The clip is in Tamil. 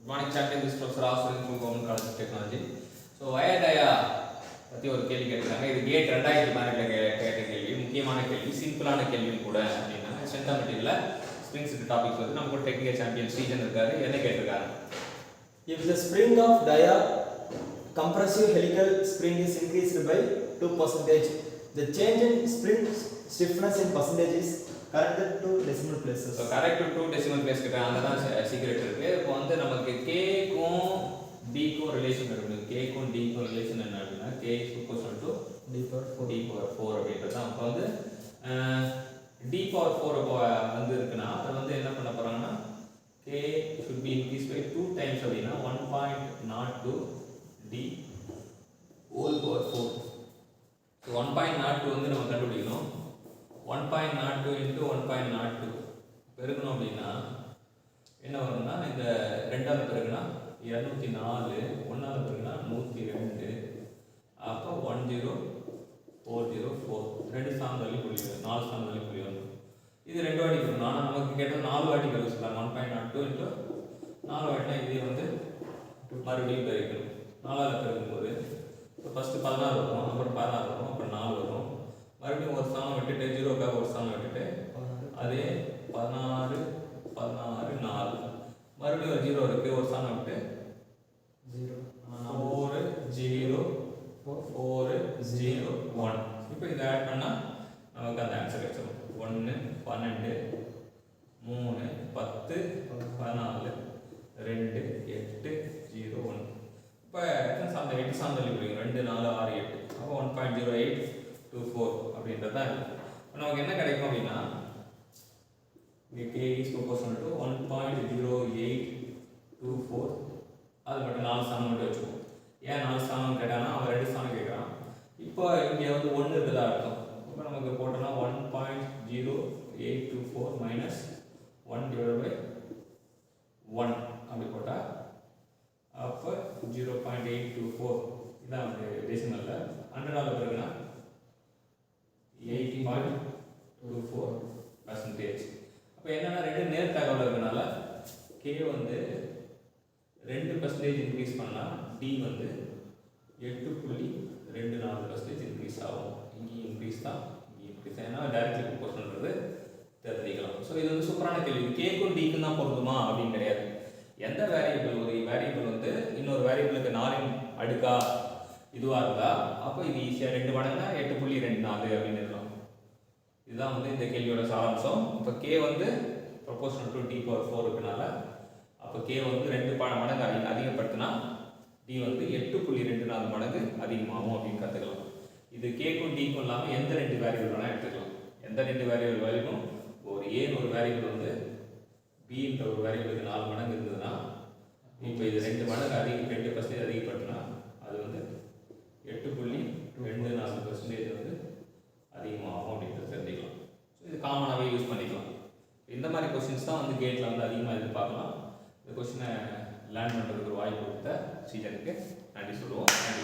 Morning champion, this is Professor Aswin from Government College of Technology. So wire dia பத்தி ஒரு கேள்வி கேட்டிருக்காங்க. இது கேட் 2012 கேட்ட கேள்வி, முக்கியமான கேள்வி, சிம்பிளான கேள்வியும் கூட. அப்படின்னா ஸ்ட்ரென்த் ஆஃப் மெட்டீரியல்ல ஸ்ப்ரிங்ஸ் டாபிக்ஸ் வந்து நம்ம கூட டெக்னிக்கல் சாம்பியன் ஸ்ரீஜன் இருக்காரு. என்ன கேட்டிருக்காரு? If the spring of dia compressive helical spring is increased by 2%, the change in spring stiffness in percentage is corrected to decimal places. So correct to decimal place கிட்ட அங்க தான் சீக்ரெட் இருக்கு. இப்போ வந்து நமக்கு k க்கும் d க்கும் ரிலேஷன் இருக்கு. k க்கும் d க்கும் ரிலேஷன் என்ன அப்படினா k is equal to d power 4 அப்படின்றது தான். அப்போ வந்து d power 4 வந்து இருக்குனா அது வந்து என்ன பண்ண போறாங்கன்னா k should be increased by 2 times அப்படினா 1.02 d whole power 4. So 1.02 வந்து நம்ம கண்டுபிடிக்கணும். 1.02 into 1.02 பெருக்கணும் அப்படின்னா என்ன வரும்னா இந்த ரெண்டாவது பெருக்குனா 204, ஒன்றாவது பெருக்குனா 102, அப்போ 10404 ரெண்டு ஸ்தானம் தள்ளி புள்ளி வரும், 4 ஸ்தானம் தள்ளி புள்ளி வரும். இது ரெண்டு வாட்டி பெருக்கணும். ஆனால் நமக்கு கேட்டால் 4 வாட்டி பெருக்க சொல்லலாம். 1.02 into 4 வாட்டினா இதே வந்து மறுபடியும் பெருக்கணும். 4ஆல் பெருக்கும்போது இப்போ ஃபஸ்ட்டு 16 வரும், அப்புறம் 16 வரும், அப்புறம் 4 வரும், மறுபடியும் ஒரு ஸ்தானம் விட்டுட்டு 0க்காக ஒரு ஸ்தானம் விட்டுட்டு அதே 16 16 4 மறுபடியும் ஒரு 0 இருக்குது, ஒரு ஸ்தானம் விட்டு 4 0 4 0 1. இப்போ இதை ஆட் பண்ணால் நமக்கு அந்த ஆன்சர் கிடைச்சிடும். 1 12 3 10 14 2 8 0 1. இப்போ எத்தனை சார்ந்த 8 சார்ந்த பிடிக்கும், 2 4 6 8. அப்போ 1.0824 அப்படின்றது தான் இருக்குது. இப்போ நமக்கு என்ன கிடைக்கும் அப்படின்னா இங்கே k is proportional to 1.0824. அது மட்டும் 4 ஸ்தானம் மட்டும் வச்சுக்கோம். ஏன் 4 ஸ்தானம் கேட்டானா அவன் 2 ஸ்தானம் கேட்குறான். இப்போ இங்கே வந்து 1 இருக்குதா அர்த்தம். இப்போ நமக்கு போட்டோம்னா 1.0824 மைனஸ் 1/1 அப்படி போட்டால் அப்போ 0.824 இதான் வந்து டெசிமலில். 100ஆல் பிறகுனா 80.24%. அப்போ என்னென்னா ரெண்டு நேர் தகவல் இருக்கிறனால k வந்து 2% இன்க்ரீஸ் பண்ணால் d வந்து 8.24% இன்க்ரீஸ் ஆகும். இங்கேயும் இன்க்ரீஸ் தான், இங்கேயும் இன்க்ரீஸ். ஏன்னா டைரக்ட்லி ப்ரொபோர்ஷனல்ன்றது தெரிஞ்சுக்கலாம். ஸோ இது வந்து சூப்பரான கேள்வி. கேக்கும் டிக்கும் தான் பொருந்துமா அப்படின்னு கிடையாது. எந்த வேரியபிள், ஒரு வேரியபிள் வந்து இன்னொரு வேரியபிளுக்கு 4 அடுக்கா இதுவாக இருந்தா அப்போ இது ஈஸியாக 2 மடங்கா 8.24 அப்படின்னு இருக்கலாம். இதுதான் வந்து இந்த கேள்வியோட சாராம்சம். இப்போ k வந்து ப்ரொபோர்ஷனல் டு d power 4 இருக்கனால அப்போ k வந்து 2 மடங்கு அதிகப்படுத்தினா d வந்து 8.24 மடங்கு அதிகமாகும் அப்படின்னு கற்றுக்கலாம். இது கேக்கும் டிக்கும் இல்லாமல் எந்த 2 வேரியபிள் வேணால் எடுத்துக்கலாம். எந்த 2 வேரியபிள் வேல்யூக்கும் ஒரு ஏன்னு ஒரு வேரியபிள் வந்து பின்ற ஒரு வேரியபிளுக்கு 4 மடங்கு இருந்ததுன்னா இப்போ இது 2 மடங்கு 2% அதிகப்படுத்தினா அது வந்து 8.24% வந்து அதிகமாகும் அப்படின்றது தெரிஞ்சுக்கலாம். ஸோ இது காமனாகவே யூஸ் பண்ணிக்கலாம். இந்த மாதிரி கொஸ்டின்ஸ் தான் வந்து கேட்டில் வந்து அதிகமாக எதிர்பார்க்கலாம். இந்த கொஸ்டினை லேர்ன் பண்ணுறதுக்கு ஒரு வாய்ப்பு கொடுத்த ஸ்ரீஜனுக்கு நன்றி சொல்லுவோம். நன்றி.